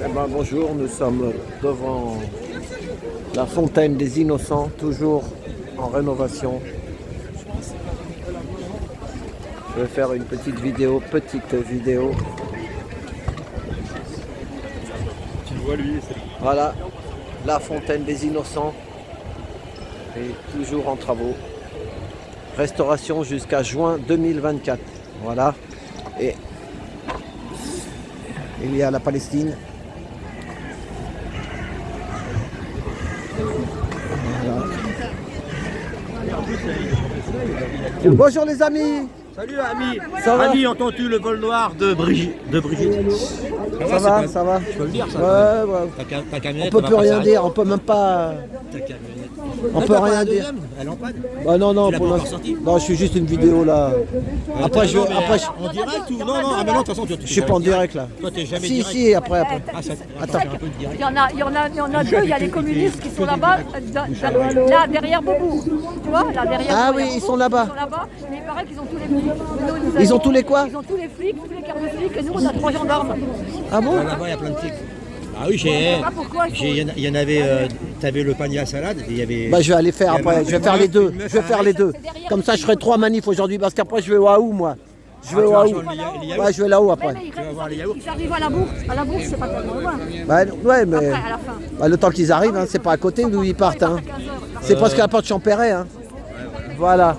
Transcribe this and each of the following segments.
Eh ben, bonjour, nous sommes devant la fontaine des Innocents, toujours en rénovation. Je vais faire une petite vidéo. Tu le vois lui. Voilà, la fontaine des Innocents est toujours en travaux. Restauration jusqu'à juin 2024. Voilà. Et il y a la Palestine. Voilà. Bonjour les amis. Salut ami. Ça va? Ami, entends-tu le vol noir de Brigitte? Ça va. Je peux le dire ça. Ouais. Ta camionnette. On peut plus rien dire, on peut même pas. Ta camionnette. On peut rien dire. Elle est en panne. Bah non, Tu l'as pour pas l'instant. encore sorti? Non, je suis juste une vidéo là. Après, je. En direct ou non, ah mais non, de toute façon, tu Je suis pas en direct là. Toi, t'es jamais Si, direct. si, après. Ah, ça, Attends. c'est un peu de direct. Il y en a deux, il y a les communistes qui sont là-bas, là derrière Beaubourg. Tu vois, là derrière. Ah derrière oui, ils Beaubourg, sont là-bas. Ils sont là-bas, mais il paraît qu'ils ont tous les flics. Ils ont tous les quoi? Ils ont tous les flics, tous les cartes de flics, et nous on a 3 gendarmes. Ah bon? Là-bas, il y a plein de flics. Ah oui, Je sais pas pourquoi ils font- il y en avait, t'avais le panier à salade et il y avait... Bah je vais aller faire après, je vais faire les deux. Je vais faire les deux. C'est derrière. Comme ça je ferai 3 manifs aujourd'hui parce qu'après je vais au Haou moi. Je vais au Haou. Ouais, je vais là-haut après. Mais vas voir les yaourts. ils arrivent à la bourse. À la bourse, c'est pas tellement loin. Bah, ouais mais Après, à la fin. bah, le temps qu'ils arrivent, hein, c'est pas à côté d'où ils partent. Hein. C'est presque à la porte Champéret. Hein. Voilà.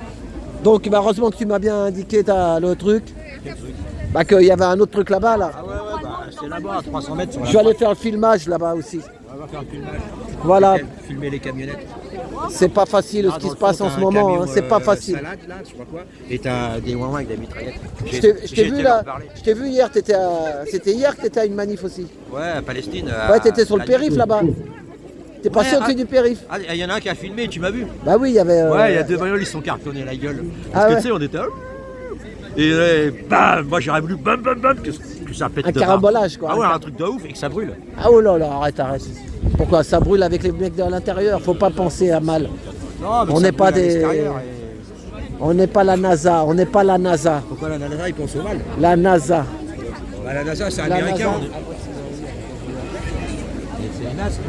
Donc bah, heureusement que tu m'as bien indiqué le truc. Bah qu'il y avait un autre truc là-bas là. Ah ouais, bah, c'est là-bas, à 300 mètres sur la Je vais aller faire le filmage là-bas aussi. On va faire un filmage. Voilà. Filmer les camionnettes. C'est pas facile ce qui se passe en ce moment. Hein. C'est pas facile. Salade, là, je sais pas quoi. Et t'as des ouin avec des mitraillettes. Je t'ai vu là. Je t'ai vu hier. C'était hier que t'étais à une manif aussi. Ouais, à Palestine. Ouais, t'étais sur le périph là-bas. T'es passé au-dessus du périph. Ah, il y en a un qui a filmé, tu m'as vu? Bah oui, il y avait. Ouais, il y a deux bagnoles, ils se sont cartonnés la gueule. Parce Ah que ouais. tu sais, on était. Et bam, moi j'aurais voulu bam que ça pète Un de part. carambolage, quoi. Ah ouais, un truc de ouf et que ça brûle. Ah oh là là, arrête. Pourquoi ça brûle avec les mecs de l'intérieur? Faut pas penser à mal. Non, mais On ça n'est pas brûle à des- l'extérieur On n'est pas la NASA. Pourquoi la NASA ils pensent au mal? La NASA. Bah, la NASA c'est La américain. NASA. C'est la NASA.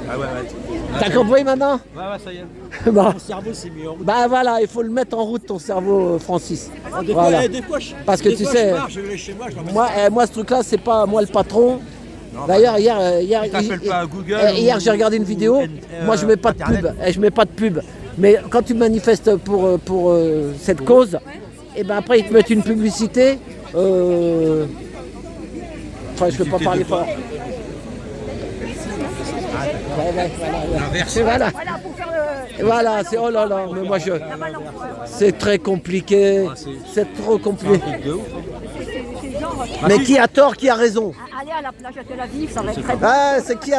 Ah ouais. T'as compris maintenant? Ouais, ça y est. Bah, Mon cerveau s'est mis en route. bah voilà, il faut le mettre en route ton cerveau, Francis. Des fois, Voilà. des fois, Parce que des tu fois, sais- je marche, je vais chez moi, je l'emmène. Moi, ce truc-là, c'est pas moi le patron. Non, D'ailleurs, hier, t'appelles pas Google hier ou- j'ai regardé une vidéo. Moi, je mets pas de pub. Internet. Je mets pas de pub. Mais quand tu manifestes pour cette cause, et ben après ils te mettent une publicité. Enfin, je peux pas parler fort. L'inverse. Voilà. Voilà, pour faire le. Voilà, c'est oh là là, mais moi c'est très compliqué, c'est trop compliqué. De ouf. C'est genre, Mais qui a tort, qui a raison? aller à la plage à Tel Aviv, ça va être très bien. Ah, c'est qui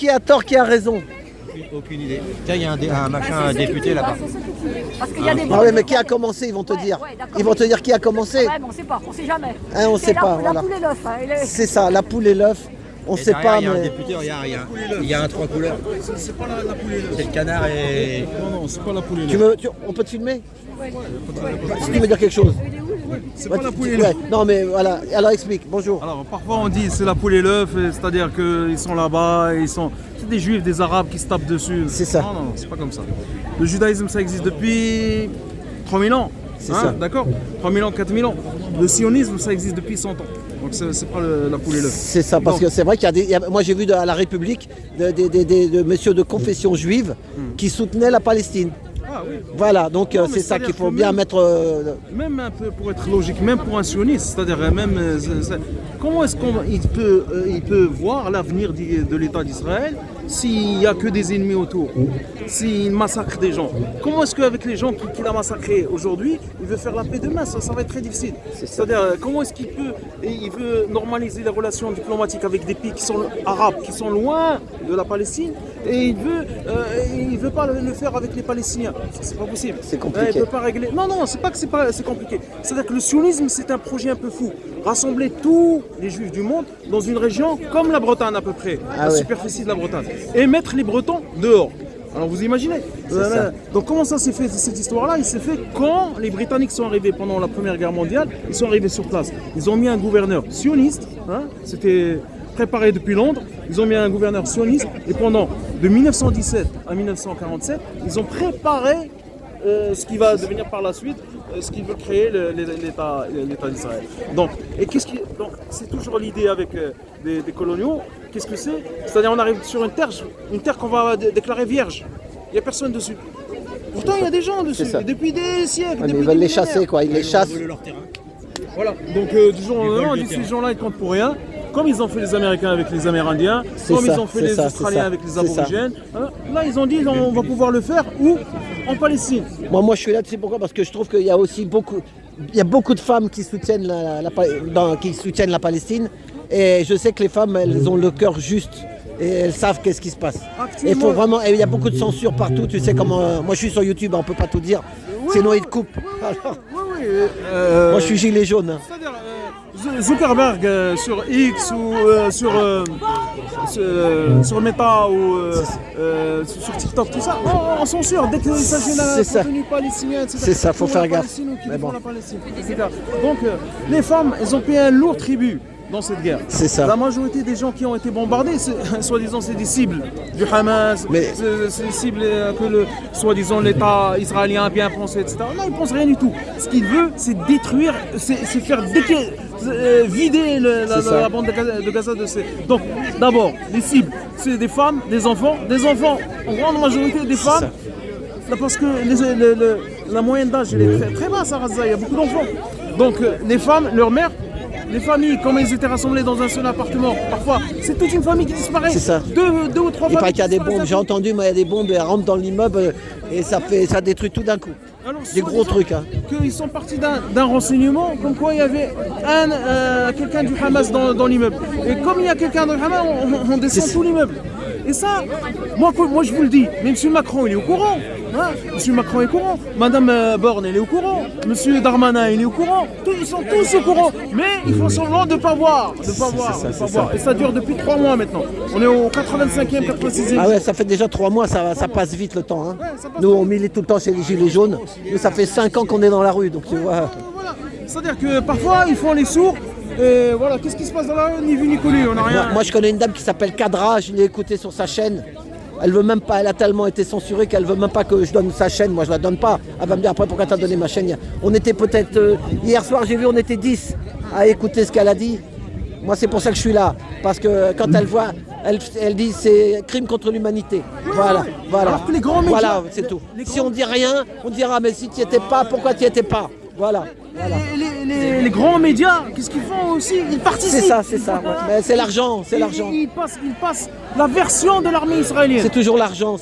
a tort, qui a raison? Aucune idée. Tiens, il y a un machin, un député là-bas. C'est ce que tu dis. Parce qu'il y a des. Ah oui, mais qui a commencé, ils vont te dire. Ouais, d'accord. Ils vont te dire qui a commencé. Ouais, mais on sait pas, on sait jamais. Hein, on C'est sait la- pas, La voilà. poule et l'œuf. Hein, C'est ça, la poule et l'œuf. On Et sait derrière, pas, il y a un mais. député, regarde, il y a un trois couleurs. C'est pas la poule et l'œuf. C'est le canard et. Non, c'est pas la poule et l'œuf. On peut te filmer? Si tu veux dire quelque chose. C'est Ouais, pas la tu- poule et ouais. l'œuf. Non, mais voilà. Alors explique. Bonjour. Alors parfois on dit c'est la poule et l'œuf, c'est-à-dire qu'ils sont là-bas, c'est des juifs, des arabes qui se tapent dessus. C'est ça. Non, c'est pas comme ça. Le judaïsme ça existe depuis 3000 ans. C'est ça. D'accord 3000 ans, 4000 ans. Le sionisme ça existe depuis 100 ans. Donc c'est pas la poule et l'œuf. C'est ça, parce Donc, que c'est vrai qu'il y a des. Moi, j'ai vu à la République de messieurs de confession juive qui soutenaient la Palestine. ah oui. Voilà, donc Non, mais c'est ça c'est-à-dire qu'il faut que bien même- mettre. Même un peu pour être logique, même pour un sioniste, c'est-à-dire même comment est-ce qu'il peut voir l'avenir de l'État d'Israël s'il n'y a que des ennemis autour, s'il massacre des gens? Comment est-ce qu'avec les gens qu'il a massacrés aujourd'hui, il veut faire la paix demain? Ça va être très difficile. C'est-à-dire comment est-ce il veut normaliser les relations diplomatiques avec des pays qui sont arabes, qui sont loin de la Palestine, et il veut pas le faire avec les Palestiniens. Ça, c'est pas possible. C'est compliqué. Il peut pas régler. Non, c'est pas que c'est compliqué. C'est-à-dire que le sionisme, c'est un projet un peu fou. Rassembler tous les juifs du monde dans une région comme la Bretagne à peu près, Ah la ouais. superficie de la Bretagne, et mettre les Bretons dehors. Alors vous imaginez. ça. Donc comment ça s'est fait cette histoire-là? Il s'est fait quand les Britanniques sont arrivés pendant la Première Guerre mondiale. Ils sont arrivés sur place. Ils ont mis un gouverneur sioniste. C'était préparé depuis Londres. Ils ont mis un gouverneur sioniste. Et pendant de 1917 à 1947, ils ont préparé ce qui va devenir par la suite, ce qui veut créer l'État d'Israël. Donc c'est toujours l'idée avec des coloniaux. Qu'est-ce que c'est? C'est-à-dire on arrive sur une terre qu'on va déclarer vierge. Il n'y a personne dessus. Pourtant il y a des gens dessus, et depuis des siècles. Ouais, depuis mais ils veulent des les chasser, quoi. Ils les chassent. Voilà. Donc du jour au lendemain, on dit ces gens-là ils comptent pour rien. Comme ils ont fait les Américains avec les Amérindiens, comme ils ont fait les Australiens avec les Aborigènes. Là ils ont dit on va pouvoir le faire où? En Palestine. Moi je suis là, tu sais pourquoi? Parce que je trouve qu'il y a aussi beaucoup de femmes qui soutiennent la Palestine. Et je sais que les femmes, elles ont le cœur juste. Et elles savent qu'est-ce qui se passe. Et faut vraiment, il y a beaucoup de censure partout. Tu sais comment. Moi je suis sur YouTube, on peut pas tout dire. Sinon ils te coupent. Alors, moi je suis gilet jaune. C'est-à-dire Zuckerberg sur X ou sur Meta ou sur TikTok, tout ça, on censure dès qu'il s'agit d'un contenu palestinien, etc. C'est ça, faut faire gaffe. Mais bon. Donc les femmes, elles ont payé un lourd tribut dans cette guerre. C'est ça. La majorité des gens qui ont été bombardés, soi-disant, c'est des cibles du Hamas, c'est des cibles que soi-disant l'État israélien a bien pensé, etc. Là, ils ne pensent rien du tout. Ce qu'ils veulent, c'est détruire, c'est faire vider la bande de Gaza de ces. Donc, d'abord, les cibles, c'est des femmes, des enfants, en grande majorité des femmes. Là, parce que la moyenne d'âge elle est très, très basse à Gaza, il y a beaucoup d'enfants. Donc, les femmes, leurs mères, les familles, comme elles étaient rassemblées dans un seul appartement, parfois, c'est toute une famille qui disparaît. C'est ça. Deux ou trois familles. Il paraît qu'il y a des bombes, j'ai entendu, mais il y a des bombes, elles rentrent dans l'immeuble et ça détruit tout d'un coup. Alors, des gros trucs. Qu'ils sont partis d'un renseignement, comme quoi il y avait quelqu'un du Hamas dans l'immeuble. Et comme il y a quelqu'un dans le Hamas, on descend tout l'immeuble. Et ça, moi je vous le dis, mais M. Macron il est au courant. M. Macron est au courant. Madame Borne elle est au courant. M. Darmanin il est au courant. Ils sont tous au courant. Mais ils font semblant de ne pas voir. Et ça dure depuis 3 mois maintenant. On est au 85e, 86e. Ah ouais, ça fait déjà 3 mois, ça passe vite le temps. Nous on milite tout le temps chez les Gilets jaunes. Nous ça fait 5 ans qu'on est dans la rue. Donc tu vois. Voilà. C'est-à-dire que parfois ils font les sourds. Et voilà, qu'est-ce qui se passe dans la rue? Ni vu ni connu, on n'a rien. Moi je connais une dame qui s'appelle Kadra, je l'ai écoutée sur sa chaîne. Elle veut même pas, elle a tellement été censurée qu'elle veut même pas que je donne sa chaîne. Moi je la donne pas. Elle va me dire après pourquoi tu as donné ma chaîne. On était peut-être hier soir, j'ai vu, on était 10 à écouter ce qu'elle a dit. Moi c'est pour ça que je suis là, parce que quand elle voit, elle dit c'est crime contre l'humanité. Voilà. Alors que les grands médias, voilà, c'est tout. Si on dit rien, on dira mais si tu n'y étais pas, pourquoi tu n'y étais pas? Voilà. Les grands médias, qu'est-ce qu'ils font aussi? Ils participent. C'est ça. Mais c'est l'argent, Ils passent la version de l'armée israélienne. C'est toujours l'argent.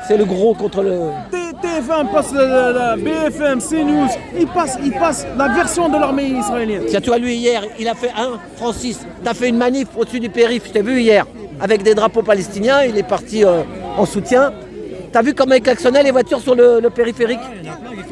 C'est le gros contre le. TF1 passe la BFM, CNews, ils passent la version de l'armée israélienne. Tiens, tu vois, lui hier, il a fait Francis, t'as fait une manif au-dessus du périph', je t'ai vu hier, avec des drapeaux palestiniens, il est parti en soutien. T'as vu comment ils klaxonnaient les voitures sur le périphérique?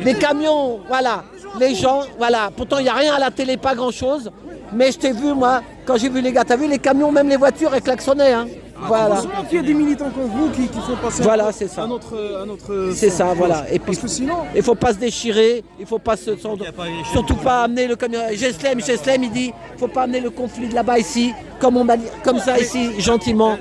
Les camions, voilà, les gens, voilà. Pourtant, il n'y a rien à la télé, pas grand-chose. Mais je t'ai vu, moi, quand j'ai vu les gars, t'as vu les camions, même les voitures, elles klaxonnaient. Voilà. Heureusement qu'il y a des militants comme vous qui font passer c'est ça. à notre c'est ça, voilà. Et puis, parce que sinon, il ne faut pas se déchirer, il ne faut pas surtout pas amener le camion. Geslem, il dit, il ne faut pas amener le conflit de là-bas ici, comme ça ici, gentiment.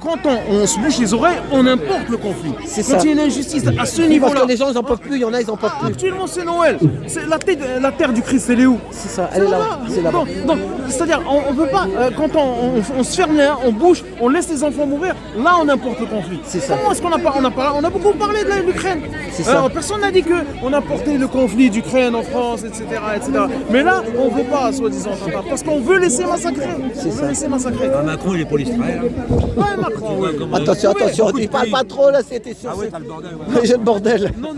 Quand on se bouche les oreilles, on importe le conflit. C'est quand ça. il y a une injustice à ce niveau-là. Parce que les gens, ils n'en peuvent plus, il y en a, ils n'en peuvent plus. Actuellement, c'est Noël. C'est la terre du Christ, elle est où? C'est ça, elle est là. C'est là-bas. Donc, c'est-à-dire, on ne peut pas, quand on se ferme, on bouge, on laisse les enfants mourir, là, on importe le conflit. C'est ça. Comment est-ce qu'on on a beaucoup parlé de l'Ukraine. C'est ça. Personne n'a dit qu'on a porté le conflit d'Ukraine en France, etc. Mais là, on ne veut pas, soi-disant, parce qu'on veut laisser massacrer. Macron, il est pour l'Israël. Ouais, Macron, oui. Attention, dis pas trop là, c'était sûr. Ah ouais, t'as le bordel. J'ai le bordel. Non,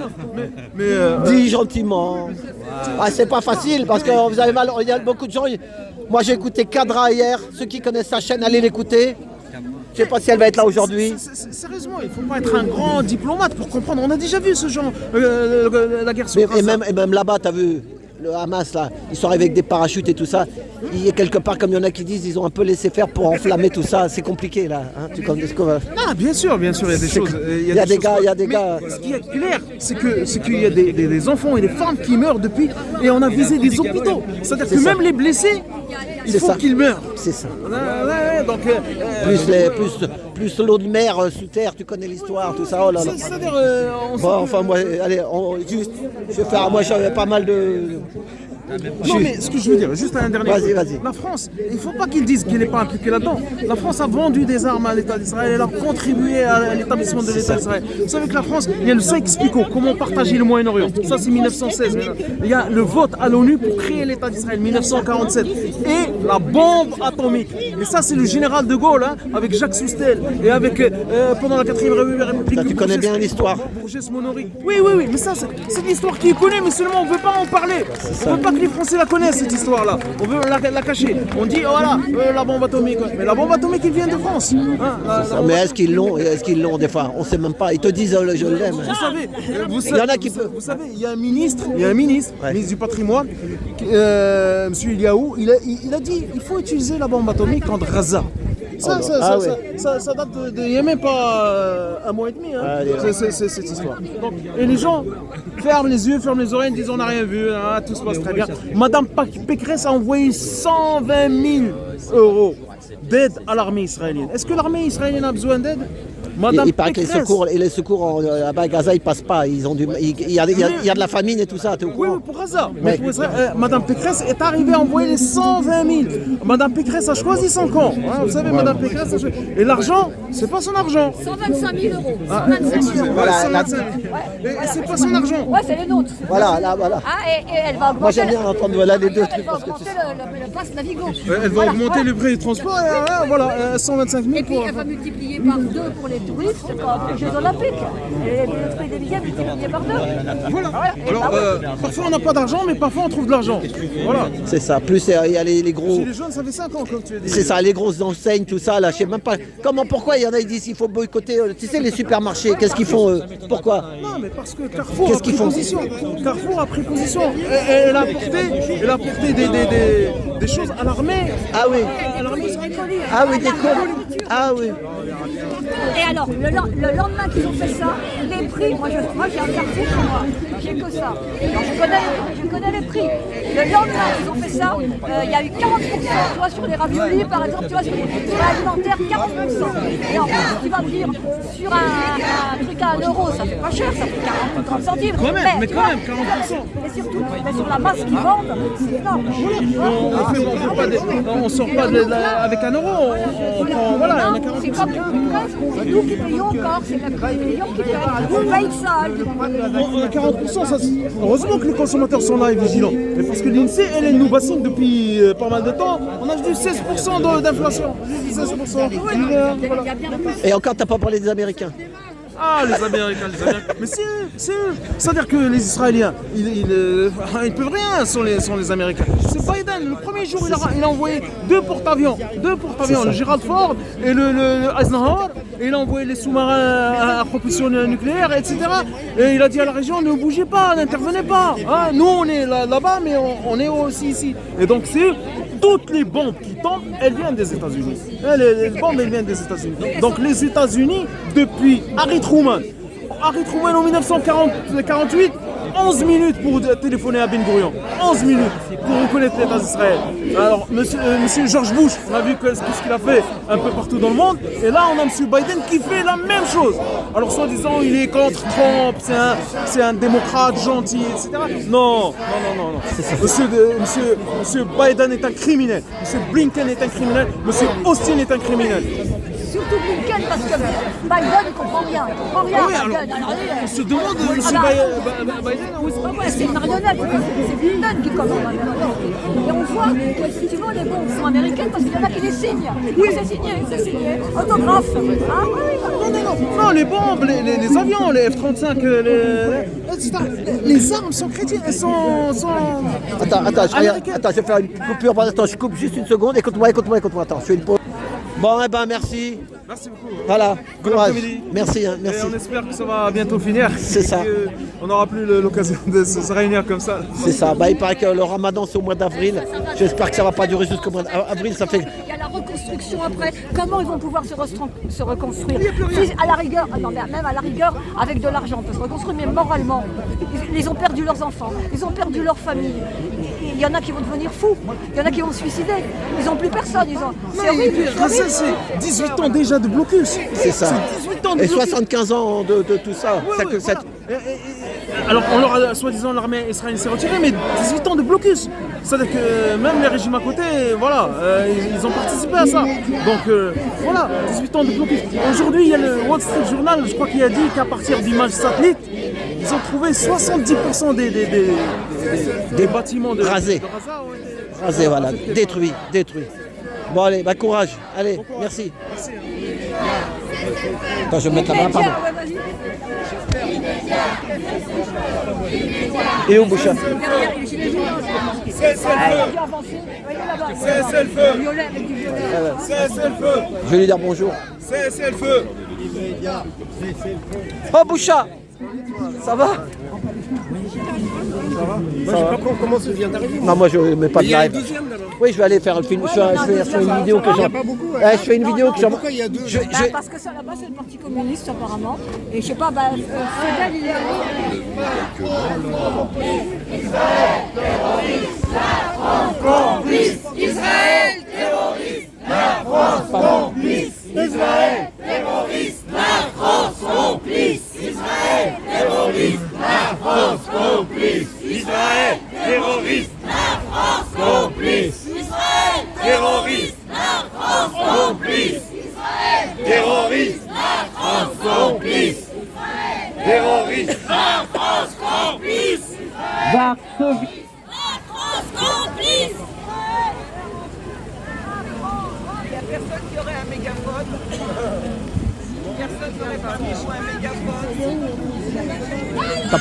mais Dis gentiment. C'est pas facile parce que vous avez mal. Il y a beaucoup de gens. Moi j'ai écouté Kadra hier. Ceux qui connaissent sa chaîne, allez l'écouter. Je sais pas si elle va être là aujourd'hui. Sérieusement, il faut pas être un grand diplomate pour comprendre. On a déjà vu ce genre, la guerre sur Gaza. Et même là-bas, t'as vu. le Hamas, là, ils sont arrivés avec des parachutes et tout ça. Il y a quelque part, comme il y en a qui disent, ils ont un peu laissé faire pour enflammer tout ça. C'est compliqué, là. Hein, tu connais ce qu'on va... Ah, bien sûr, il y a des choses. Il y a des gars. Ce qui est clair, c'est qu'il y a des enfants et des femmes qui meurent depuis. Et on a visé des hôpitaux. C'est-à-dire que même les blessés, il faut qu'ils meurent. C'est ça. Ouais, donc, plus l'eau de mer sous terre, tu connais l'histoire, tout ça. Oh là là. c'est-à-dire, Bon, enfin, moi, allez, je vais faire. Moi, j'avais pas mal de. Non, mais ce que je veux dire, juste un dernier Vas-y, truc. vas-y. La France, il ne faut pas qu'ils disent qu'elle n'est pas impliquée là-dedans. La France a vendu des armes à l'État d'Israël, elle a contribué à l'établissement de l'État d'Israël. Vous savez que la France, il y a le Sykes-Picot, comment partager le Moyen-Orient. Ça, c'est 1916. Il y a le vote à l'ONU pour créer l'État d'Israël, 1947. Et la bombe atomique. Et ça, c'est le général de Gaulle, hein, avec Jacques Soustel, et avec, pendant la 4e République. Ça, tu connais bien l'histoire. Bourges-Monori. Oui, mais ça, c'est l'histoire qui est connue, mais seulement on ne veut pas en parler. On ne veut pas que les Français la connaissent, cette histoire-là. On veut la cacher. On dit, oh, voilà, la bombe atomique. Mais la bombe atomique, elle vient de France. Hein, mais est-ce qu'ils l'ont des fois? On ne sait même pas. Ils te disent, je l'aime. Vous savez, il y en a qui peuvent. Vous savez, il y a un ministre, ministre du patrimoine, M. Eliaou, il a dit, il faut utiliser la bombe atomique contre Gaza. Ça date il n'y a même pas un mois et demi, hein, cette histoire. Donc, et les gens ferment les yeux, ferment les oreilles, disent on n'a rien vu, hein, tout se passe très bien. Madame Pécresse a envoyé 120 000 euros d'aide à l'armée israélienne. Est-ce que l'armée israélienne a besoin d'aide? Il paraît que les secours à Gaza, ils ne passent pas. Il y a de la famine et tout ça, tu es au courant? Oui, pour Gaza. Mais pour Israël, Madame Pécresse est arrivée à envoyer les 120 000. Madame Pécresse a choisi son camp. Hein, vous savez, Madame Pécresse a choisi. Et l'argent, c'est pas son argent. 125 000 euros. 125 000 euros. Voilà, et c'est pas son argent. Ouais, c'est les nôtres. Voilà. Ah, et elle va augmenter. Moi, j'aime bien entendre les deux trucs. Elle va augmenter le pass Navigo. Elle va augmenter le prix du transport. Voilà, 125 000 Et puis, elle va multiplier par 2 pour les touristes, pour les Jeux Olympiques. Et le prix des billets multiplié par 2. Voilà. Alors, parfois, on n'a pas d'argent, mais parfois, on trouve de l'argent. Voilà. C'est ça. Plus, il y a les gros. Chez les jeunes, ça fait 5 ans, comme tu as dit. C'est ça, les grosses enseignes, tout ça. Là, je sais même pas. Pourquoi il y en a qui disent qu'il faut boycotter. Tu sais, les supermarchés, qu'est-ce qu'ils font Pourquoi? Non, mais parce que Carrefour a pris position. Carrefour a pris position. Elle a apporté des choses à l'armée. Ah oui. À l'armée israélienne. Ah oui, des colis. Ah oui. Et alors, le lendemain qu'ils ont fait ça, les prix, moi j'ai un Carrefour chez moi, j'ai que ça. Alors, je connais les prix. Le lendemain qu'ils ont fait ça, il y a eu 40%, tu vois, sur les raviolis par exemple, tu vois, sur l'alimentaire, 40%. Et en plus, tu vas me dire, sur un truc à 1 euro, ça fait pas cher, ça fait 40 ou 30 centimes. Quand même, mais quand même, 40%. Mais surtout, sur la masse qu'ils vendent, c'est énorme. On sort pas avec 1 euro, on prend, voilà, on a 40%. C'est comme c'est nous qui payons encore, c'est la client qui paye. On paye ça. 40%, ça, heureusement que les consommateurs sont là et vigilants. Mais parce que l'INSEE, elle nous bassine depuis pas mal de temps. On a juste 16% d'inflation. Juste 16%. Voilà. Et encore, t'as pas parlé des Américains. Ah, les Américains. Mais c'est eux. C'est-à-dire que les Israéliens, ils peuvent rien sans les Américains. C'est Biden, le premier jour, il a envoyé 2 porte-avions. Le Gerald Ford et le Eisenhower. Et il a envoyé les sous-marins à propulsion nucléaire, etc. Et il a dit à la région, ne bougez pas, n'intervenez pas. Hein, nous, on est là-bas, mais on est aussi ici. Et donc, c'est eux. Toutes les bombes qui tombent, elles viennent des États-Unis. Les bombes, elles viennent des États-Unis. Donc les États-Unis, depuis Harry Truman en 1948, 11 minutes pour téléphoner à Ben Gurion. 11 minutes pour reconnaître l'État d'Israël. Alors, monsieur George Bush, on a vu ce qu'il a fait un peu partout dans le monde. Et là, on a monsieur Biden qui fait la même chose. Alors, soi-disant, il est contre Trump, c'est un démocrate gentil, etc. Non. Monsieur Biden est un criminel. Monsieur Blinken est un criminel. Monsieur Austin est un criminel. Surtout Blinken, parce que Biden ne comprend rien. On se demande de M. Biden. C'est une marionnette, c'est Blinken qui commande. Et on voit que effectivement les bombes sont américaines parce qu'il y en a qui les signent. Oui, c'est signé. Autographe. Non, les bombes, les avions, les F-35, les armes sont chrétiennes, elles sont... Attends, je vais faire une coupure. Attends, je coupe juste une seconde. Écoute-moi. Attends, je fais une pause. Bon, eh ben merci. Merci beaucoup. Voilà, Bon courage. après-midi. Merci, hein, Et merci. on espère que ça va bientôt finir. C'est ça. On n'aura plus l'occasion de se réunir comme ça. C'est ça. Bah, il paraît que le ramadan, c'est au mois d'avril. J'espère que ça va pas durer jusqu'au mois d'avril. Ça fait... Il y a la reconstruction après. Comment ils vont pouvoir se reconstruire? Si, à la rigueur, non, mais même à la rigueur, avec de l'argent, on peut se reconstruire, mais moralement, ils ont perdu leurs enfants, ils ont perdu leur famille. Il y en a qui vont devenir fous, il y en a qui vont se suicider. Ils n'ont plus personne. C'est horrible. C'est 18 ans déjà de blocus. C'est ça. C'est 18 ans de Et blocus. 75 ans de tout ça. Ouais, Ça ouais, que voilà. Alors, on leur a, soi-disant, l'armée israélienne s'est retirée, mais 18 ans de blocus. C'est-à-dire que même les régimes à côté, voilà, ils ont participé à ça. Donc, voilà, 18 ans de blocus. Aujourd'hui, il y a le Wall Street Journal, je crois qu'il a dit qu'à partir d'images satellites, ils ont trouvé 70% des bâtiments de Rasés. de Gaza ont été- Rasé, voilà. Détruit. Bon, allez, bah courage. Allez, merci. Attends, je vais mettre la main, pardon. Tiens, ouais, vas-y. Et où, Boucha? Derrière, il est chez les jeunes. Il a dû avancer. Ouais, il est là-bas. C'est le feu. Violet avec du violet. C'est le feu. Je vais lui dire bonjour. C'est le feu. Oh, Boucha! Ça va? Moi, j'ai pas compris comment ça vient d'arriver. Non, moi je mets pas de Il y a live. une deuxième là-bas. Oui, je vais aller faire le film. Je vais faire une vidéo que Il n'y j'en. a pas beaucoup. Ouais, je fais une vidéo que j'en. Pourquoi il y a deux Bah, parce que ça là-bas c'est le parti communiste apparemment. Et je sais pas, Fidel il est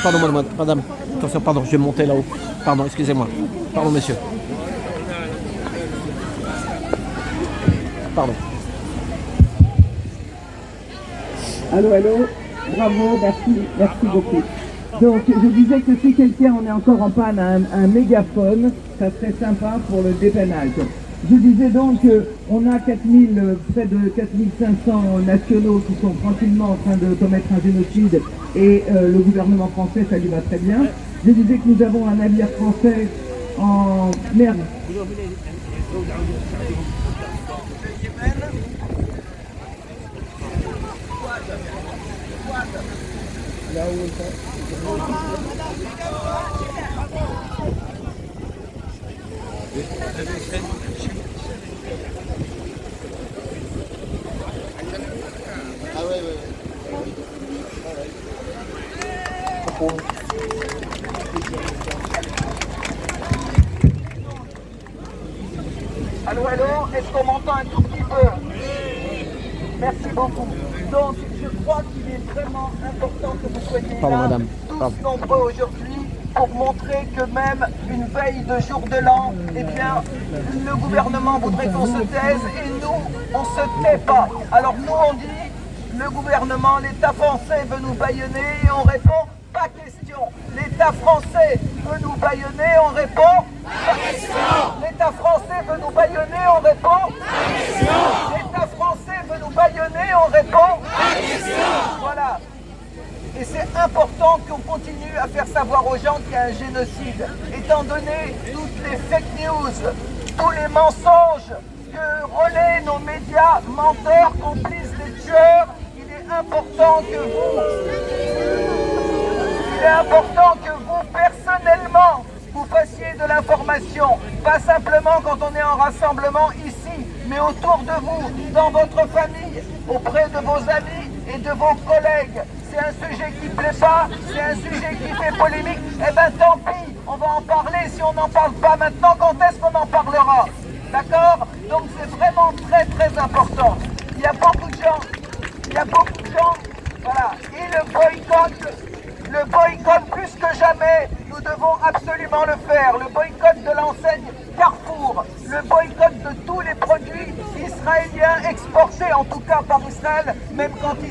Pardon, madame. Attention, pardon, je vais monter là-haut. Pardon, excusez-moi. Pardon, monsieur. Pardon. Allô, bravo, merci beaucoup. Donc, je disais que si quelqu'un en est encore en panne à un mégaphone, ça serait sympa pour le dépannage. Je disais donc qu'on a près de 4500 nationaux qui sont tranquillement en train de commettre un génocide et le gouvernement français, ça lui va très bien. Je disais que nous avons un navire français en... Merde. Allô, est-ce qu'on m'entend un tout petit peu? Merci beaucoup. Donc, je crois qu'il est vraiment important que vous soyez Pardon, là, madame. tous Pardon. nombreux aujourd'hui, pour montrer que même une veille de jour de l'an, eh bien, le gouvernement voudrait qu'on se taise et nous, on se tait pas. Alors nous, on dit, le gouvernement, l'État français veut nous bâillonner et on répond, pas question. L'État français veut nous bâillonner, on répond, pas question. L'État français veut nous bâillonner, on répond, pas question. L'État français veut nous bâillonner, on répond, pas question. Voilà. Et c'est important qu'on continue à faire savoir aux gens qu'il y a un génocide. Étant donné toutes les fake news, tous les mensonges que relaient nos médias, menteurs, complices des tueurs, il est important que vous, personnellement, vous fassiez de l'information. Pas simplement quand on est en rassemblement ici, mais autour de vous, dans votre famille, auprès de vos amis et de vos collègues. C'est un sujet qui ne plaît pas, c'est un sujet qui fait polémique, eh bien tant pis, on va en parler. Si on n'en parle pas maintenant, quand est-ce qu'on en parlera? D'accord? Donc c'est vraiment très très important. Il y a beaucoup de gens, voilà. Et le boycott plus que jamais, nous devons absolument le faire. Le boycott de l'enseigne Carrefour, le boycott de tous les produits israéliens exportés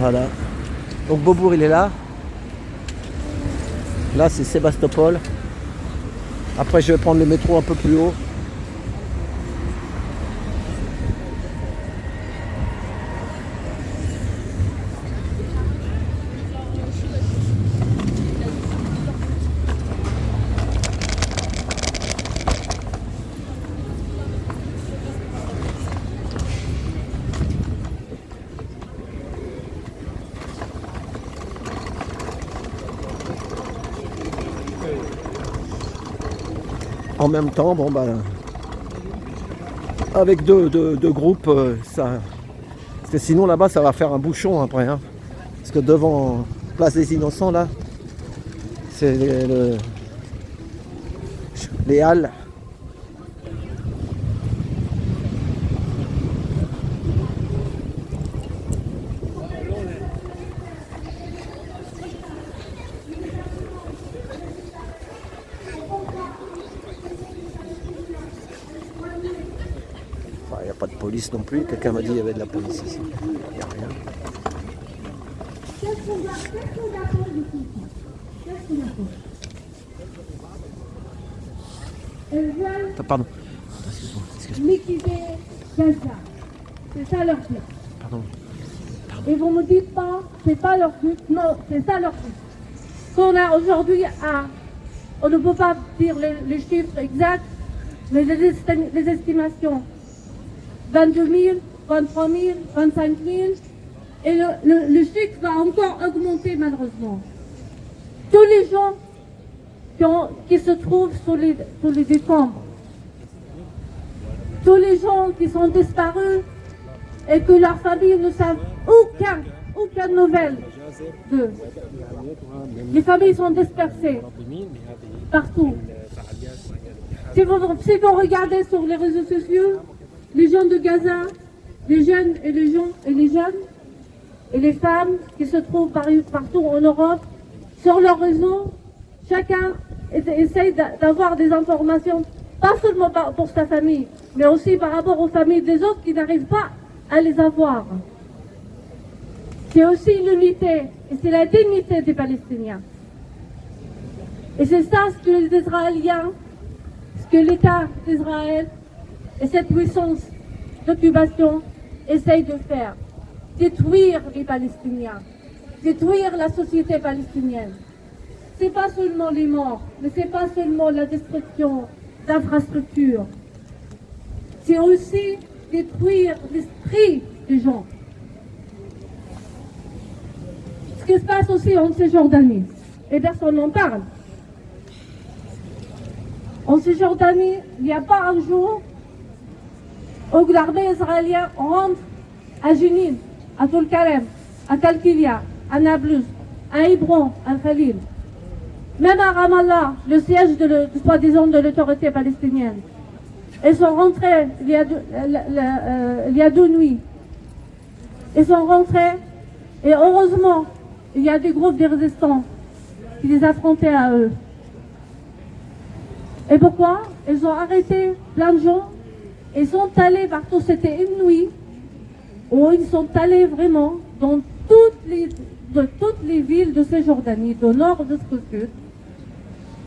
Voilà. Donc Beaubourg il est là. Là c'est Sébastopol. Après je vais prendre le métro un peu plus haut. En même temps, bon bah avec deux groupes, ça. Parce que sinon là-bas ça va faire un bouchon après. Hein. Parce que devant Place des Innocents là, c'est les halles. Il n'y a pas de police non plus. Quelqu'un m'a dit qu'il y avait de la police ici. Il n'y a rien. Pardon. Excuse-moi. Liquider Gaza. C'est ça leur but. Pardon. Et vous me dites pas, c'est pas leur but. Non, c'est ça leur but. Qu'on a aujourd'hui on ne peut pas dire les chiffres exacts, mais les estimations. 22 000, 23 000, 25 000. Et le chiffre va encore augmenter malheureusement. Tous les gens qui se trouvent sous les décombres, tous les gens qui sont disparus et que leurs familles ne savent aucune nouvelle d'eux. Les familles sont dispersées partout. Si vous regardez sur les réseaux sociaux, les gens de Gaza, les jeunes et les jeunes et les femmes qui se trouvent partout en Europe, sur leurs réseaux, chacun essaye d'avoir des informations, pas seulement pour sa famille, mais aussi par rapport aux familles des autres qui n'arrivent pas à les avoir. C'est aussi l'unité et c'est la dignité des Palestiniens. Et c'est ça ce que les Israéliens, ce que l'État d'Israël et cette puissance d'occupation essayent de faire. Détruire les Palestiniens, détruire la société palestinienne. C'est pas seulement les morts, mais c'est pas seulement la destruction d'infrastructures. C'est aussi détruire l'esprit des gens. Ce qui se passe aussi en Cisjordanie, et personne n'en parle. En Cisjordanie, il n'y a pas un jour où l'armée israélienne rentre à Jenin, à Tulkarem, à Kalkilia, à Nablus, à Hébron, à Khalil. Même à Ramallah, le siège soi-disant de l'autorité palestinienne. Ils sont rentrés il y a 2 nuits. Ils sont rentrés et heureusement, il y a des groupes de résistants qui les affrontaient à eux. Et pourquoi? Ils ont arrêté plein de gens. Ils sont allés partout, c'était une nuit où ils sont allés vraiment dans toutes les villes de Cisjordanie, du nord jusqu'au sud,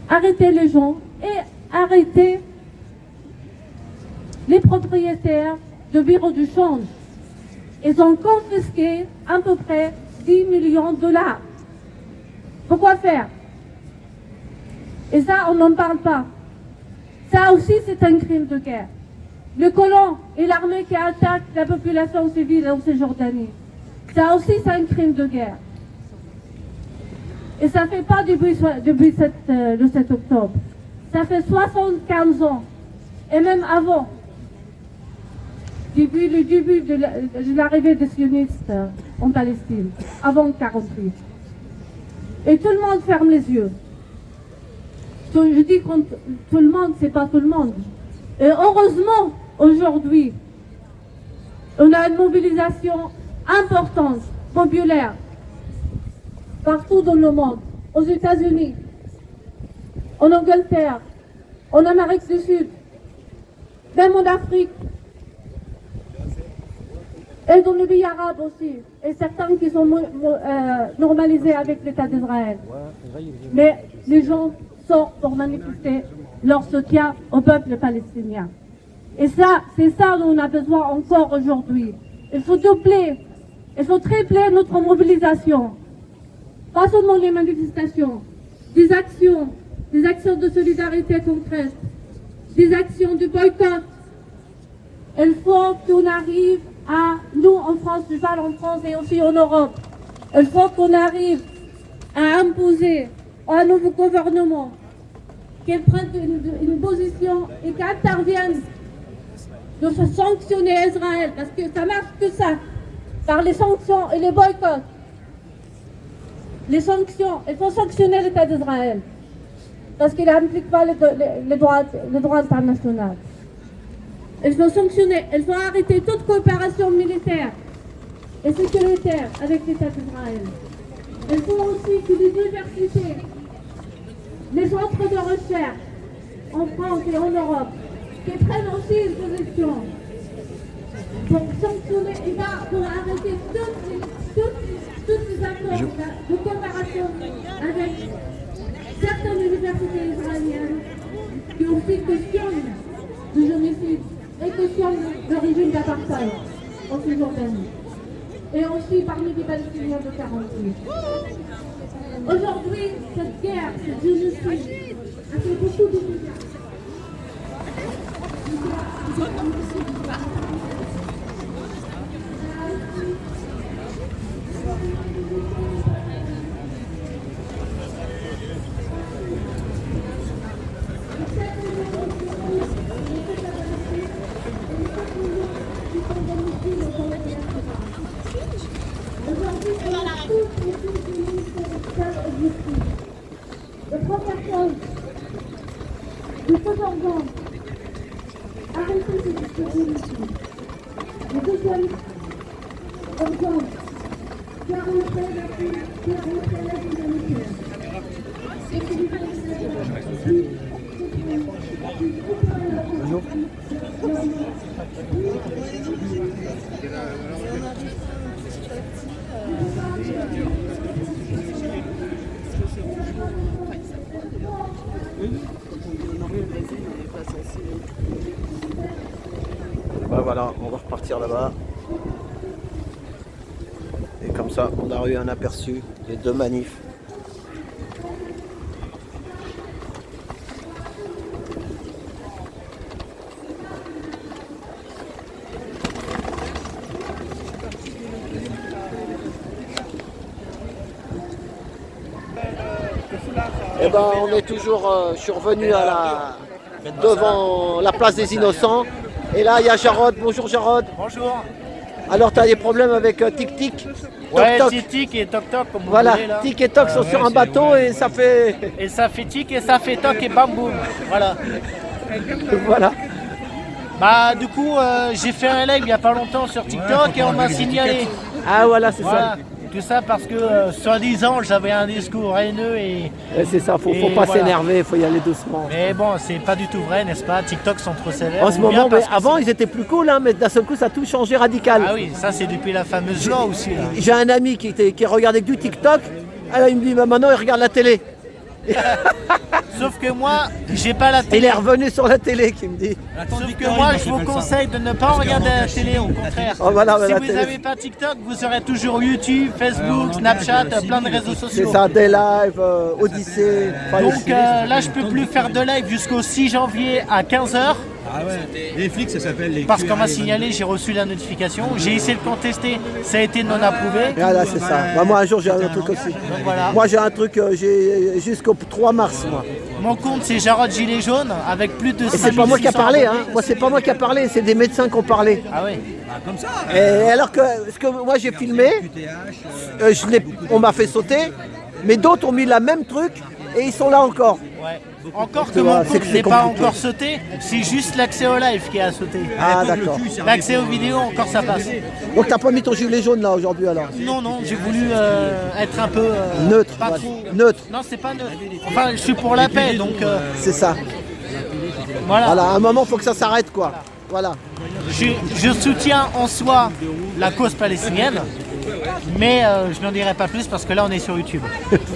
arrêter les gens et arrêter les propriétaires de bureaux de change. Ils ont confisqué à peu près 10 millions de dollars. Pourquoi faire? Et ça, on n'en parle pas. Ça aussi, c'est un crime de guerre. Le colon et l'armée qui attaquent la population civile en Cisjordanie. Ça aussi, c'est un crime de guerre. Et ça ne fait pas depuis le 7 octobre. Ça fait 75 ans. Et même avant. Depuis le début de l'arrivée des sionistes en Palestine. Avant 1948. Et tout le monde ferme les yeux. Je dis tout le monde, c'est pas tout le monde. Et heureusement, aujourd'hui, on a une mobilisation importante, populaire, partout dans le monde, aux États-Unis, en Angleterre, en Amérique du Sud, même en Afrique. et dans le pays arabe aussi, et certains qui sont normalisés avec l'État d'Israël. Mais les gens sortent pour manifester leur soutien au peuple palestinien. Et ça, c'est ça dont on a besoin encore aujourd'hui. Il faut doubler, il faut tripler notre mobilisation. Pas seulement les manifestations, des actions de solidarité concrètes, des actions de boycott. Il faut qu'on arrive à, nous en France, je parle en France et aussi en Europe, il faut qu'on arrive à imposer à un nouveau gouvernement qu'il prenne une position et qu'il intervienne de se sanctionner Israël, parce que ça marche que ça, par les sanctions et les boycotts. Les sanctions, il faut sanctionner l'État d'Israël, parce qu'il n'implique pas les droits internationaux. Il faut sanctionner, il faut arrêter toute coopération militaire et sécuritaire avec l'État d'Israël. Il faut aussi que les universités, les centres de recherche en France et en Europe, qui prennent aussi une position pour sanctionner et pour arrêter tous les accords de coopération avec certaines universités israéliennes qui aussi questionnent le génocide et questionnent le régime d'apartheid en Cisjordanie. Et aussi parmi les Palestiniens de 48. Aujourd'hui, cette guerre, ce génocide, a fait beaucoup de dégâts. La première chose, il faut d'argent. Arrêtez ces discours. Le deuxième urgence, faire rentrer l'aide humanitaire. Bah voilà, on va repartir là-bas. Et comme ça, on a eu un aperçu des deux manifs. Eh ben, on est toujours, je suis revenu devant la place des Innocents. Et là, il y a Jarod. Bonjour Jarod. Bonjour. Alors, tu as des problèmes avec Tic-Tic, Ouais, Toc-Toc. Tic et Toc Toc, comme vous Voilà, voulez là. Tic et Toc sont sur un bateau et ça fait... Et ça fait Tic et ça fait Toc et bam boum. Voilà. Voilà. Bah du coup, j'ai fait un live il n'y a pas longtemps sur TikTok et on m'a signalé. Ah voilà, c'est Voilà. Tout ça parce que, soi-disant, j'avais un discours haineux et... ça. C'est ça, faut Et pas voilà. s'énerver, faut y aller doucement. Mais bon, c'est pas du tout vrai, n'est-ce pas? TikTok sont trop sévères. En ce ou bien moment, mais parce que avant, ils étaient plus cool, hein, mais d'un seul coup, ça a tout changé radical. Ah oui, ça c'est depuis la fameuse loi aussi là. J'ai un ami qui regardait que du TikTok. Alors il me dit, bah, maintenant, il regarde la télé. Sauf que moi, j'ai pas la Et il télé. est revenu sur la télé, qui me dit. Sauf que moi, je vous conseille de ne pas regarder la télé, au contraire. Oh, voilà, Si la vous télé. n'avez pas TikTok, vous aurez toujours YouTube, Facebook, Snapchat, plein de réseaux C'est sociaux. ça, des lives, Odyssée. enfin, Donc là, je peux plus faire de live jusqu'au 6 janvier à 15h. Ah ouais. Les flics, ça s'appelle les. Parce qu'on m'a signalé, j'ai reçu la notification. J'ai essayé de contester, ça a été non approuvé. Ah là, c'est ça. Bah, moi, un jour, j'ai un autre truc aussi. Donc voilà. Moi, j'ai un truc, j'ai jusqu'au 3 mars, moi. Mon compte, c'est Jarod Gilet Jaune avec plus de Et c'est pas moi qui a 5600 parlé, hein. abonnés. Moi, c'est pas moi qui a parlé, c'est des médecins qui ont parlé. Ah ouais. Comme ça. Et alors que ce que moi j'ai filmé, on m'a fait sauter, mais d'autres ont mis la même truc et ils sont là encore. Ouais. Encore que Tu vois, mon c'est compte que n'est c'est pas compliqué. encore sauté, c'est juste l'accès au live qui a sauté. Ah d'accord. L'accès aux vidéos, encore ça passe. Donc t'as pas mis ton gilet jaune là aujourd'hui alors? Non, non, j'ai voulu être un peu... Neutre, Pas ouais. trop... Neutre, Non, c'est pas neutre. Enfin, je suis pour la paix, donc c'est ça. voilà. Voilà, à un moment faut que ça s'arrête quoi. Voilà. Je soutiens en soi la cause palestinienne, mais je n'en dirai pas plus parce que là on est sur YouTube.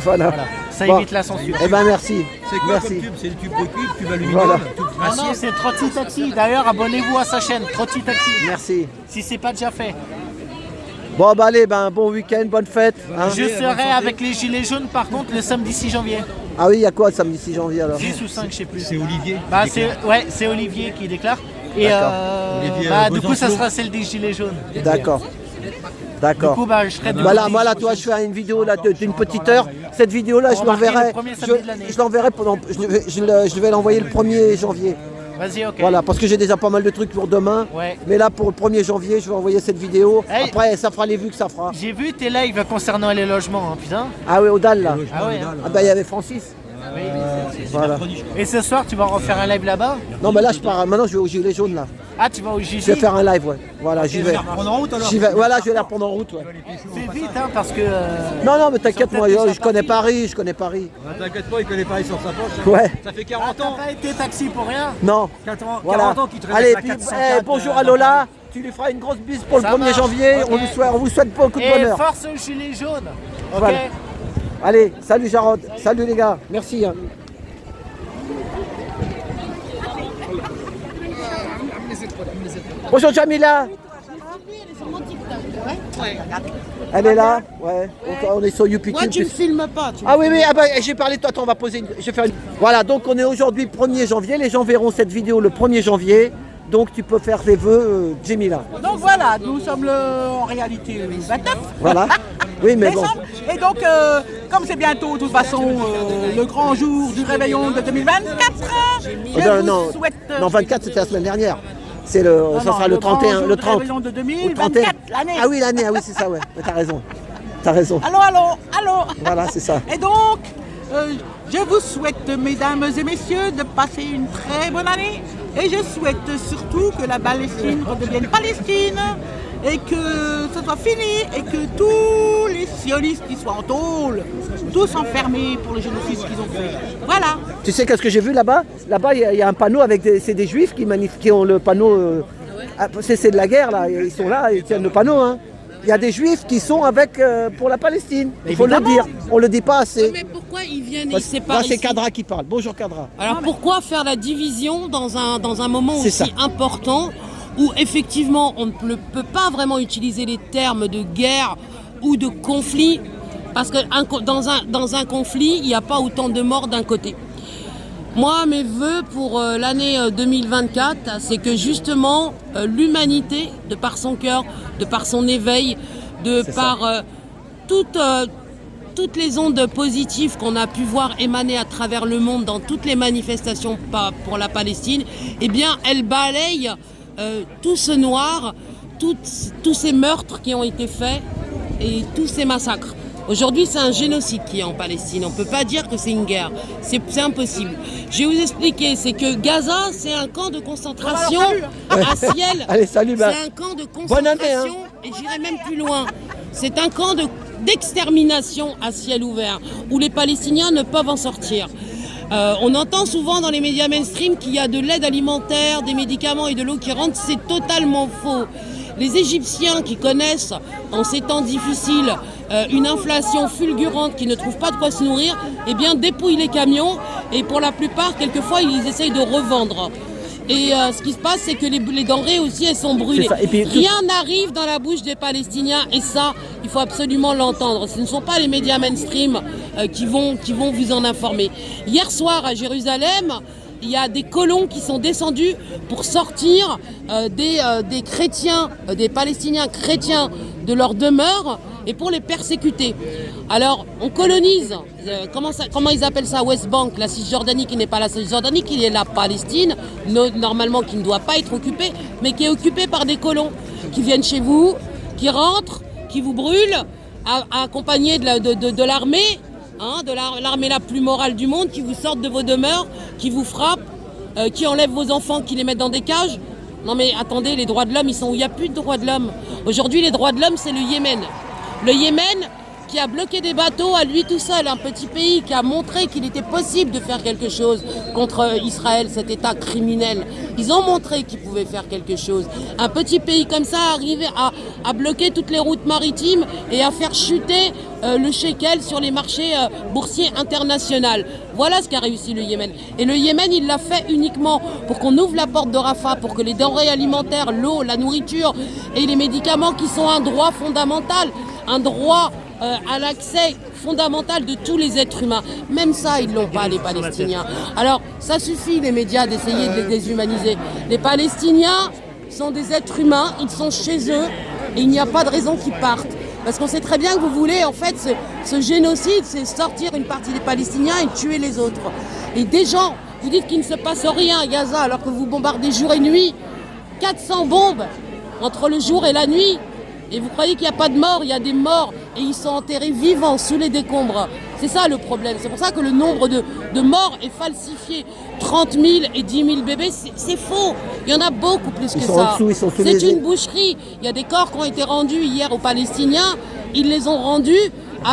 Voilà. Ça Bon. évite la censure. Eh ben merci. C'est quoi Merci. comme tube? C'est le tube de cube, tube aluminium, Voilà. tube Ah non, acier. c'est Trotti Taxi. D'ailleurs, abonnez-vous à sa chaîne, Trotti Taxi, Merci. si c'est pas déjà fait. Bon bah allez, ben bon week-end, bonne fête. hein. Je serai avec les Gilets jaunes par contre le samedi 6 janvier. Ah oui, il y a quoi samedi 6 janvier alors? 6 ou 5, je sais plus. C'est Olivier. Bah, c'est Olivier qui déclare. Et D'accord. Olivier, du coup, ça Besançon. sera celle des Gilets jaunes. D'accord. Du D'accord. coup, bah, je serai de Voilà, moi là, toi, je fais une vidéo là d'une petite heure. Cette vidéo-là, je Remarquez, l'enverrai. le premier samedi de l'année. Je l'enverrai pendant. Je vais l'envoyer le 1er janvier. Vas-y, ok. Voilà, parce que j'ai déjà pas mal de trucs pour demain. Ouais. Mais là, pour le 1er janvier, je vais envoyer cette vidéo. Hey. Après, ça fera les vues que ça fera. J'ai vu tes lives concernant les logements, hein, putain. Ah oui, au DAL là. Ah ouais. Hein. Ah bah, il y avait Francis. Oui. Voilà. Et ce soir, tu vas refaire un live là-bas? Non, mais là, je pars. Maintenant, je vais au Gilet jaune là. Ah, tu vas au Je Gigi? vais faire un live, ouais. Voilà, j'y vais. Prendre en route alors. J'y vais. Voilà, je vais la reprendre en route, ouais. Fais vite, hein, parce que. Non, non, mais t'inquiète, moi, peut-être je connais Paris, je connais Paris. T'inquiète pas, il connaît pas, il sort sa poche. hein. Ouais. Ça fait Ah, 40 t'as ans. pas été taxi pour rien? Non. 40 Voilà. ans qu'il te Allez, la puis, 404, bonjour à Lola. Tu lui feras une grosse bise pour le Ça 1er marche, janvier. ok. On vous souhaite beaucoup de Et bonheur. force aux Gilets jaunes. Ok. Voilà. Allez, salut Jarod. Salut les gars. Merci. hein. Bonjour Jamila. Elle est là. Ouais. On est sur YouPitube. Moi, tu me filmes pas. Ah oui, oui, ah bah, j'ai parlé de toi, attends, on va poser je vais faire une... Voilà, donc on est aujourd'hui 1er janvier, les gens verront cette vidéo le 1er janvier, donc tu peux faire tes vœux, Jamila. Donc voilà, nous sommes en réalité le 29 Voilà. Oui, mais bon. décembre. Et donc, comme c'est bientôt, de toute façon, le grand jour du réveillon de 2024, je non, vous souhaite... non, 24 c'était la semaine dernière. C'est le, Non, ça non, sera le 31, grand jour le du 30. réveillon de Ou 2024, l'année. Ah oui, l'année, ah oui, c'est ça, ouais. Mais t'as raison. T'as raison. Allô. Voilà, c'est ça. Et donc, je vous souhaite, mesdames et messieurs, de passer une très bonne année. Et je souhaite surtout que la Palestine redevienne Palestine et que ce soit fini et que tous les sionistes qui soient en tôle, tous enfermés pour le génocide qu'ils ont fait. Voilà. Tu sais qu'est-ce que j'ai vu là-bas? Là-bas, il y a un panneau avec c'est des juifs qui ont le panneau. C'est de la guerre là, ils sont là, ils tiennent le panneau. Hein. Il y a des juifs qui sont avec pour la Palestine. Il faut le dire. On le dit pas assez. Mais pourquoi ils viennent Là, ils séparent c'est ici Kadra qui parle. Bonjour Kadra. Alors pourquoi faire la division dans un moment C'est aussi ça. important où effectivement on ne peut pas vraiment utiliser les termes de guerre ou de conflit parce que dans un conflit, il n'y a pas autant de morts d'un côté. Moi, mes vœux pour l'année 2024, c'est que justement l'humanité, de par son cœur, de par son éveil, de par toutes les ondes positives qu'on a pu voir émaner à travers le monde dans toutes les manifestations pour la Palestine, eh bien, elle balaye tout ce noir, tous ces meurtres qui ont été faits et tous ces massacres. Aujourd'hui, c'est un génocide qui est en Palestine. On ne peut pas dire que c'est une guerre. C'est impossible. Je vais vous expliquer. C'est que Gaza, c'est un camp de concentration à ciel. Allez, salut. C'est un camp de concentration et j'irai même plus loin. C'est un camp d'extermination à ciel ouvert où les Palestiniens ne peuvent en sortir. On entend souvent dans les médias mainstream qu'il y a de l'aide alimentaire, des médicaments et de l'eau qui rentrent. C'est totalement faux. Les Égyptiens qui connaissent, en ces temps difficiles, une inflation fulgurante qui ne trouve pas de quoi se nourrir, eh bien dépouillent les camions et pour la plupart, quelquefois, ils essayent de revendre. Et ce qui se passe, c'est que les denrées aussi, elles sont brûlées. Rien n'arrive dans la bouche des Palestiniens et ça, il faut absolument l'entendre. Ce ne sont pas les médias mainstream qui vont vous en informer. Hier soir à Jérusalem, il y a des colons qui sont descendus pour sortir des chrétiens, des Palestiniens chrétiens de leur demeure et pour les persécuter. Alors, on colonise, comment ils appellent ça, West Bank, la Cisjordanie qui n'est pas la Cisjordanie, qui est la Palestine, normalement qui ne doit pas être occupée, mais qui est occupée par des colons qui viennent chez vous, qui rentrent, qui vous brûlent, accompagnés de l'armée, de l'armée la plus morale du monde, qui vous sortent de vos demeures, qui vous frappent, qui enlèvent vos enfants, qui les mettent dans des cages. Non mais attendez, les droits de l'homme, ils sont où il n'y a plus de droits de l'homme. Aujourd'hui, les droits de l'homme, c'est le Yémen. Le Yémen, qui a bloqué des bateaux à lui tout seul, un petit pays qui a montré qu'il était possible de faire quelque chose contre Israël, cet État criminel. Ils ont montré qu'ils pouvaient faire quelque chose. Un petit pays comme ça arriver à bloquer toutes les routes maritimes et à faire chuter le shekel sur les marchés boursiers internationaux. Voilà ce qu'a réussi le Yémen. Et le Yémen, il l'a fait uniquement pour qu'on ouvre la porte de Rafah, pour que les denrées alimentaires, l'eau, la nourriture et les médicaments qui sont un droit fondamental, un droit à l'accès fondamental de tous les êtres humains. Même ça, ils ne l'ont pas, les Palestiniens. Alors, ça suffit, les médias, d'essayer de les déshumaniser. Les Palestiniens sont des êtres humains, ils sont chez eux, et il n'y a pas de raison qu'ils partent. Parce qu'on sait très bien que vous voulez, en fait, ce génocide, c'est sortir une partie des Palestiniens et tuer les autres. Et des gens, vous dites qu'il ne se passe rien à Gaza, alors que vous bombardez jour et nuit, 400 bombes entre le jour et la nuit. Et vous croyez qu'il n'y a pas de morts? Il y a des morts et ils sont enterrés vivants sous les décombres. C'est ça le problème. C'est pour ça que le nombre de morts est falsifié. 30 000 et 10 000 bébés, c'est faux. Il y en a beaucoup plus que ça. C'est une boucherie. Il y a des corps qui ont été rendus hier aux Palestiniens. Ils les ont rendus.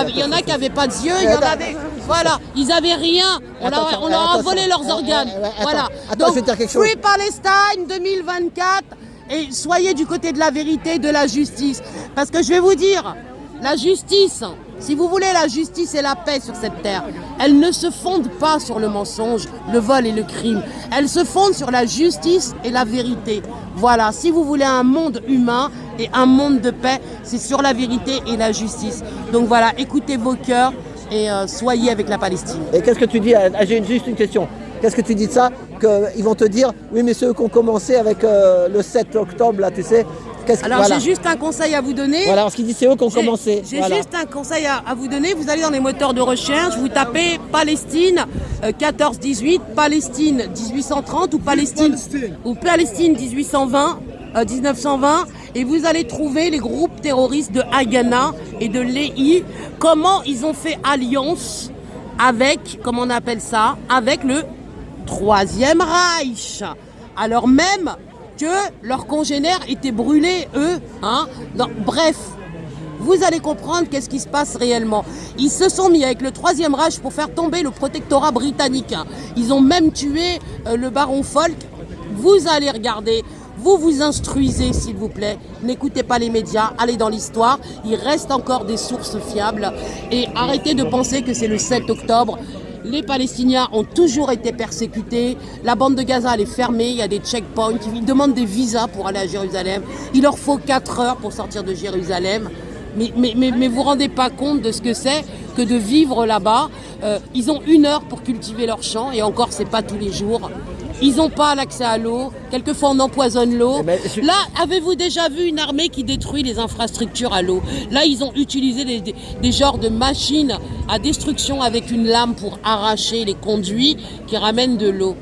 Il y en a qui n'avaient pas de yeux. Il y en avait. Voilà, ils n'avaient rien. On leur a volé leurs organes. Voilà. Donc, Free Palestine 2024. Et soyez du côté de la vérité, de la justice. Parce que je vais vous dire, la justice, si vous voulez la justice et la paix sur cette terre, elle ne se fonde pas sur le mensonge, le vol et le crime. Elle se fonde sur la justice et la vérité. Voilà, si vous voulez un monde humain et un monde de paix, c'est sur la vérité et la justice. Donc voilà, écoutez vos cœurs et soyez avec la Palestine. Et qu'est-ce que tu dis? J'ai juste une question. Qu'est-ce que tu dis de ça? Qu'ils vont te dire, oui, mais ceux qui ont commencé avec le 7 octobre, là, tu sais. Alors, voilà. J'ai juste un conseil à vous donner. Voilà, ce qu'il dit, c'est eux qui ont commencé. J'ai juste un conseil à vous donner. Vous allez dans les moteurs de recherche, vous tapez Palestine 14-18, Palestine 1830 ou Palestine 1820, 1920, et vous allez trouver les groupes terroristes de Haganah et de Lehi, comment ils ont fait alliance avec, comment on appelle ça, avec le Troisième Reich, alors même que leurs congénères étaient brûlés, eux. Bref, vous allez comprendre qu'est-ce qui se passe réellement. Ils se sont mis avec le Troisième Reich pour faire tomber le protectorat britannique. Ils ont même tué le baron Folk. Vous allez regarder. Vous vous instruisez, s'il vous plaît. N'écoutez pas les médias, allez dans l'histoire. Il reste encore des sources fiables. Et arrêtez de penser que c'est le 7 octobre. Les Palestiniens ont toujours été persécutés. La bande de Gaza, elle est fermée. Il y a des checkpoints. Ils demandent des visas pour aller à Jérusalem. Il leur faut 4 heures pour sortir de Jérusalem. Mais vous ne rendez pas compte de ce que c'est que de vivre là-bas. Ils ont 1 heure pour cultiver leurs champs. Et encore, ce n'est pas tous les jours. Ils n'ont pas l'accès à l'eau. Quelquefois, on empoisonne l'eau. Là, avez-vous déjà vu une armée qui détruit les infrastructures à l'eau? Là, ils ont utilisé des genres de machines à destruction avec une lame pour arracher les conduits qui ramènent de l'eau.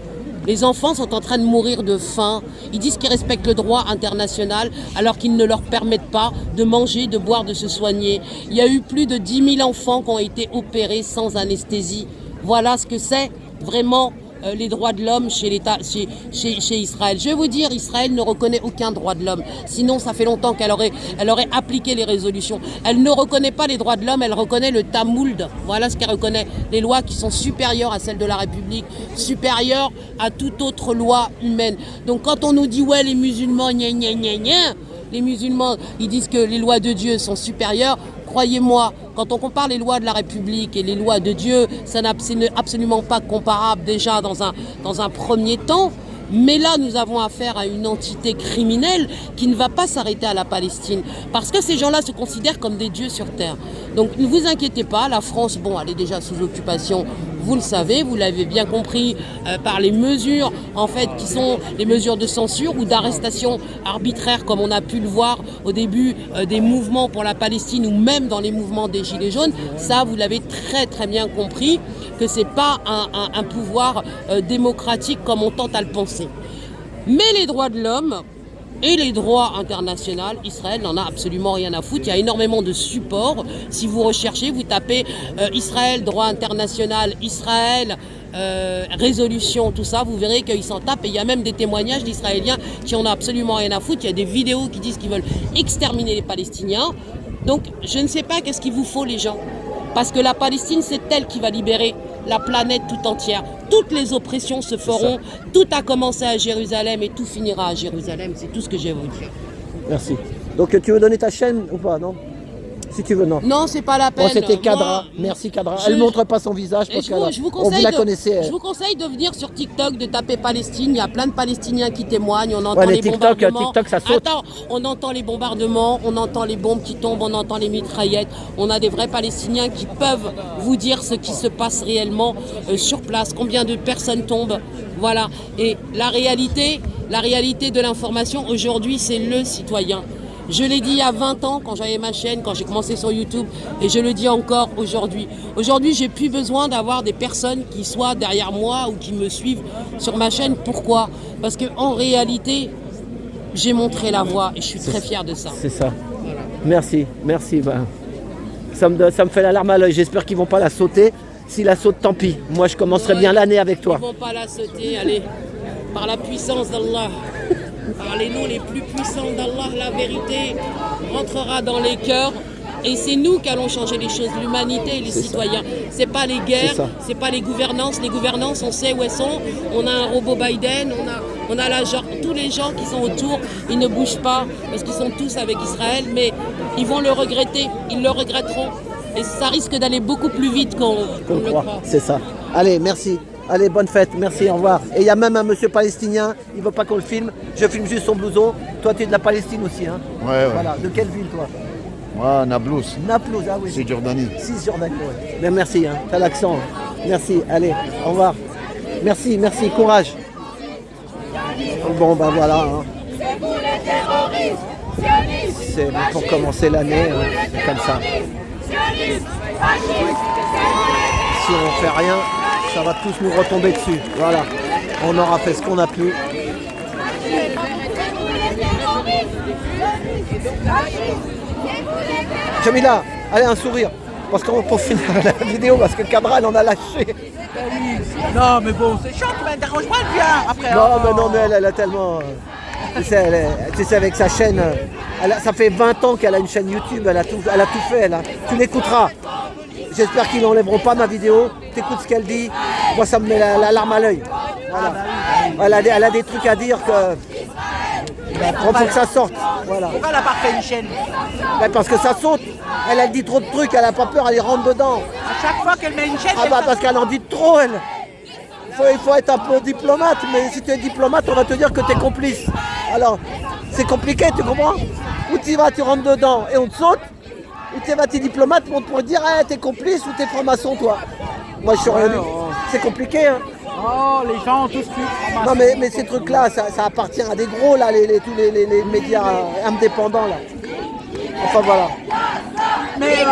Les enfants sont en train de mourir de faim. Ils disent qu'ils respectent le droit international alors qu'ils ne leur permettent pas de manger, de boire, de se soigner. Il y a eu plus de 10 000 enfants qui ont été opérés sans anesthésie. Voilà ce que c'est vraiment les droits de l'homme chez Israël. Je vais vous dire, Israël ne reconnaît aucun droit de l'homme. Sinon, ça fait longtemps qu'elle aurait appliqué les résolutions. Elle ne reconnaît pas les droits de l'homme, elle reconnaît le Talmud. Voilà ce qu'elle reconnaît. Les lois qui sont supérieures à celles de la République, supérieures à toute autre loi humaine. Donc quand on nous dit, ouais, les musulmans, gna gna gna gna, les musulmans, ils disent que les lois de Dieu sont supérieures. Croyez-moi, quand on compare les lois de la République et les lois de Dieu, ça n'est absolument pas comparable déjà dans un premier temps. Mais là, nous avons affaire à une entité criminelle qui ne va pas s'arrêter à la Palestine. Parce que ces gens-là se considèrent comme des dieux sur terre. Donc ne vous inquiétez pas, la France, bon, elle est déjà sous occupation, vous le savez, vous l'avez bien compris par les mesures, en fait, qui sont les mesures de censure ou d'arrestation arbitraire, comme on a pu le voir au début des mouvements pour la Palestine ou même dans les mouvements des Gilets jaunes. Ça, vous l'avez très très bien compris, que ce n'est pas un pouvoir démocratique comme on tente à le penser. Mais les droits de l'homme et les droits internationaux, Israël n'en a absolument rien à foutre. Il y a énormément de supports. Si vous recherchez, vous tapez Israël, droit international, Israël, résolution, tout ça, vous verrez qu'ils s'en tapent. Et il y a même des témoignages d'Israéliens qui en ont absolument rien à foutre. Il y a des vidéos qui disent qu'ils veulent exterminer les Palestiniens. Donc je ne sais pas qu'est-ce qu'il vous faut les gens. Parce que la Palestine, c'est elle qui va libérer la planète tout entière. Toutes les oppressions se feront, tout a commencé à Jérusalem et tout finira à Jérusalem. C'est tout ce que j'ai à vous dire. Merci. Donc tu veux donner ta chaîne ou pas, non? Si tu veux, non. Non, c'est pas la peine. Bon, c'était Kadra. Merci Kadra. Elle ne montre pas son visage parce que vous la connaissez. Je vous conseille de venir sur TikTok, de taper Palestine. Il y a plein de Palestiniens qui témoignent. On entend Ouais, les TikTok, bombardements. TikTok, ça saute. Attends, on entend les bombardements, on entend les bombes qui tombent, on entend les mitraillettes. On a des vrais Palestiniens qui peuvent vous dire ce qui se passe réellement sur place, combien de personnes tombent. Voilà. Et la réalité de l'information aujourd'hui, c'est le citoyen. Je l'ai dit il y a 20 ans quand j'avais ma chaîne, quand j'ai commencé sur YouTube, et je le dis encore aujourd'hui. Aujourd'hui, j'ai plus besoin d'avoir des personnes qui soient derrière moi ou qui me suivent sur ma chaîne. Pourquoi? Parce qu'en réalité, j'ai montré la voie et je suis très fier de ça. C'est ça. Voilà. Merci. Ben, ça me fait la larme à l'œil. J'espère qu'ils ne vont pas la sauter. S'ils la sautent, tant pis. Moi, je commencerai bien l'année avec toi. Ils ne vont pas la sauter, allez. Par la puissance d'Allah. Par les noms les plus puissants d'Allah, la vérité rentrera dans les cœurs et c'est nous qui allons changer les choses, l'humanité et les citoyens. C'est pas les guerres, c'est pas les gouvernances. Les gouvernances, on sait où elles sont. On a un robot Biden, on a tous les gens qui sont autour, ils ne bougent pas parce qu'ils sont tous avec Israël, mais ils vont le regretter, ils le regretteront. Et ça risque d'aller beaucoup plus vite qu'on le croit. C'est ça. Allez, merci. Allez, bonne fête, merci, au revoir. Et il y a même un monsieur palestinien, il ne veut pas qu'on le filme. Je filme juste son blouson. Toi, tu es de la Palestine aussi, hein? Ouais. Voilà. De quelle ville, toi? Moi, Naplouse. Naplouse, ah oui. Cisjordanie. Cisjordanie, ouais. Mais merci, hein. T'as l'accent. Merci, allez, au revoir. Merci, courage. Bon, ben voilà. Hein. C'est pour commencer l'année, hein, comme ça. Si on ne fait rien, ça va tous nous retomber dessus. Voilà, on aura fait ce qu'on a pu. Jamila, allez, un sourire. Parce qu'on pour finir la vidéo, parce que Kadra, elle en a lâché. Non, mais bon, c'est chiant, tu m'interroges pas, bien après. Non, mais elle a tellement... Tu sais, avec sa chaîne, ça fait 20 ans qu'elle a une chaîne YouTube, elle a tout fait. Tu l'écouteras. J'espère qu'ils n'enlèveront pas ma vidéo. T'écoutes ce qu'elle dit. Moi, ça me met la larme à l'œil. Voilà. Elle a des trucs à dire que... Il faut que ça sorte. Voilà. Pourquoi elle n'a pas fait une chaîne? Parce que ça saute. Elle dit trop de trucs, elle n'a pas peur, elle rentre dedans. À chaque fois qu'elle met une chaîne... Parce qu'elle en dit trop, elle. Il faut être un peu diplomate, mais si tu es diplomate, on va te dire que tu es complice. Alors, c'est compliqué, tu comprends? Ou tu vas, tu rentres dedans et on te saute, ou tu vas, tu es diplomate pour dire tu es complice ou tu es franc-maçon, toi. Moi, je suis rien. C'est compliqué, hein. Oh, les gens ont tous cru. Non, mais ces trucs-là, ça appartient à des gros, là, tous les médias indépendants, là. Enfin, voilà. Mais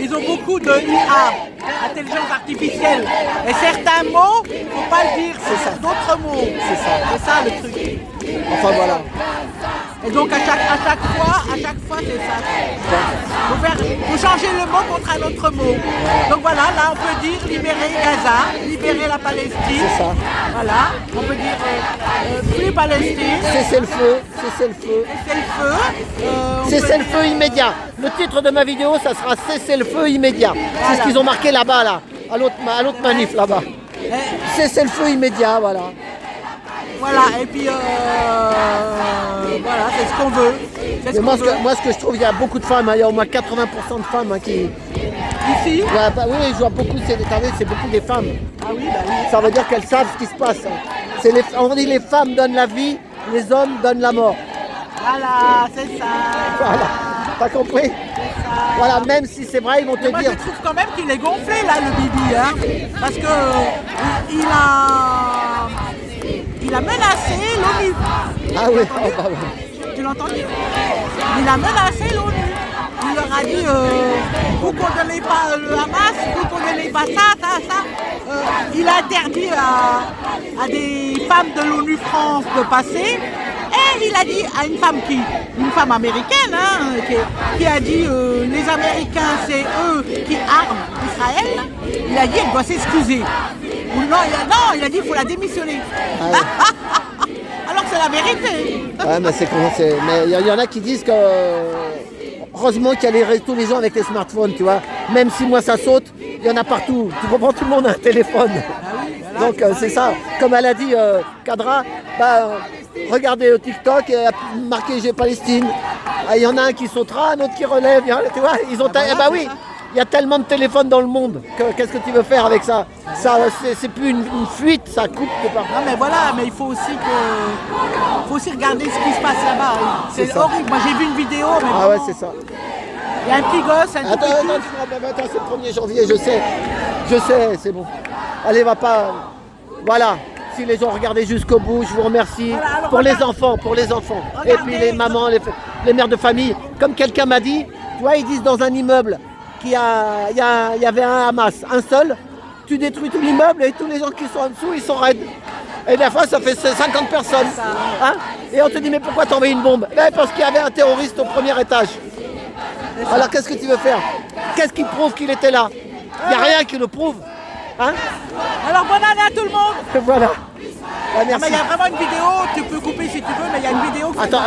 ils ont beaucoup de IA, intelligence artificielle. Et certains mots, il ne faut pas le dire, c'est d'autres mots. C'est ça le truc. Enfin, voilà. Et donc à chaque fois, c'est ça. Faut changer le mot contre un autre mot. Donc voilà, là on peut dire libérer Gaza, libérer la Palestine. C'est ça. Voilà, on peut dire plus Palestine. Cessez le feu. Cessez le feu immédiat. Le titre de ma vidéo, ça sera Cessez le feu immédiat. Voilà. C'est ce qu'ils ont marqué là-bas, là, à l'autre manif là-bas. Cessez le feu immédiat, voilà. Voilà, et puis voilà, c'est ce qu'on veut. Moi, ce que je trouve, il y a beaucoup de femmes, il y a au moins 80% de femmes qui... Ici oui, je vois beaucoup, c'est beaucoup des femmes. Ah oui, bah oui. Ça veut dire qu'elles savent ce qui se passe. On dit les femmes donnent la vie, les hommes donnent la mort. Voilà, c'est ça. Voilà, t'as compris? Voilà, même si c'est vrai, ils vont te dire... Moi, je trouve quand même qu'il est gonflé, là, le Bibi, hein, parce que il a menacé l'ONU. Ah oui, bah oui. Tu l'as entendu? Il a menacé l'ONU. Il leur a dit vous ne condamnez pas le Hamas, vous ne condamnez pas ça. Il a interdit à des femmes de l'ONU France de passer. Et il a dit à une femme américaine, hein, qui a dit les Américains, c'est eux qui arment Israël. Il a dit elle doit s'excuser. Il a dit il faut la démissionner. Ah ouais. Alors que c'est la vérité. Ouais, mais c'est con. Mais il y en a qui disent que heureusement qu'il y a tous les gens avec les smartphones, tu vois. Même si moi ça saute, il y en a partout. Tu comprends, tout le monde a un téléphone. Donc c'est ça. Comme elle a dit Kadra, regardez au TikTok et marqué J'ai Palestine. Il y en a un qui sautera, un autre qui relève. Tu vois, ils ont. Oui. Il y a tellement de téléphones dans le monde. Qu'est-ce que tu veux faire avec ça? Ça, c'est plus une fuite, ça coupe de partout. Non mais voilà, mais il faut aussi regarder ce qui se passe là-bas. C'est horrible. Moi j'ai vu une vidéo. Mais ah vraiment, ouais, c'est ça. Il y a un petit gosse, un petit Attends, c'est le 1er janvier, je sais, c'est bon. Allez, va pas. Voilà. Si les gens regardaient jusqu'au bout, je vous remercie. Voilà, pour les enfants. Et puis les mamans, les mères de famille. Comme quelqu'un m'a dit, tu vois, ils disent dans un immeuble qu'il y avait un Hamas, un seul, tu détruis tout l'immeuble et tous les gens qui sont en dessous, ils sont raides. Et des fois, ça fait 50 personnes. Hein, et on te dit, mais pourquoi t'as envoyé une bombe? Parce qu'il y avait un terroriste au premier étage. Alors qu'est-ce que tu veux faire? Qu'est-ce qui prouve qu'il était là? Il n'y a rien qui le prouve. Hein? Alors bonne année à tout le monde. Voilà. Merci. Mais il y a vraiment une vidéo, tu peux couper si tu veux, mais il y a une vidéo. Attends.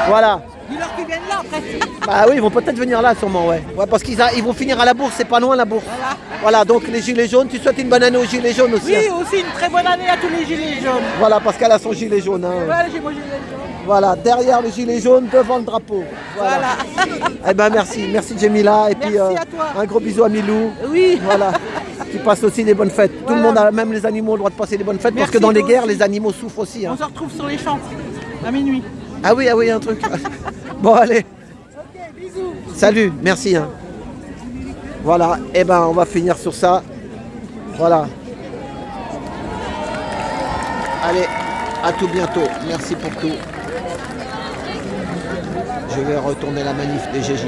Voilà. Dis-leur qu'ils viennent là après. Bah oui, ils vont peut-être venir là sûrement, ouais. Parce qu'ils vont finir à la bourse, c'est pas loin la bourse. Voilà, donc les gilets jaunes, tu souhaites une bonne année aux gilets jaunes aussi. Oui, aussi une très bonne année à tous les gilets jaunes. Voilà, parce qu'elle a son gilet jaune. Hein. Voilà, j'ai mon gilet jaune. Voilà, derrière le gilet jaune, devant le drapeau. Voilà. Merci Jemila. Et puis à toi. un gros bisou à Milou. Oui. Voilà. Qui passe aussi des bonnes fêtes. Voilà. Tout le monde, même les animaux, ont le droit de passer des bonnes fêtes. Parce que dans les guerres, les animaux souffrent aussi. Hein. On se retrouve sur les champs à minuit. Ah oui, un truc. Bon, allez. Ok, bisous. Salut, merci. Hein. Voilà, on va finir sur ça. Voilà. Allez, à tout bientôt. Merci pour tout. Je vais retourner la manif des GJ.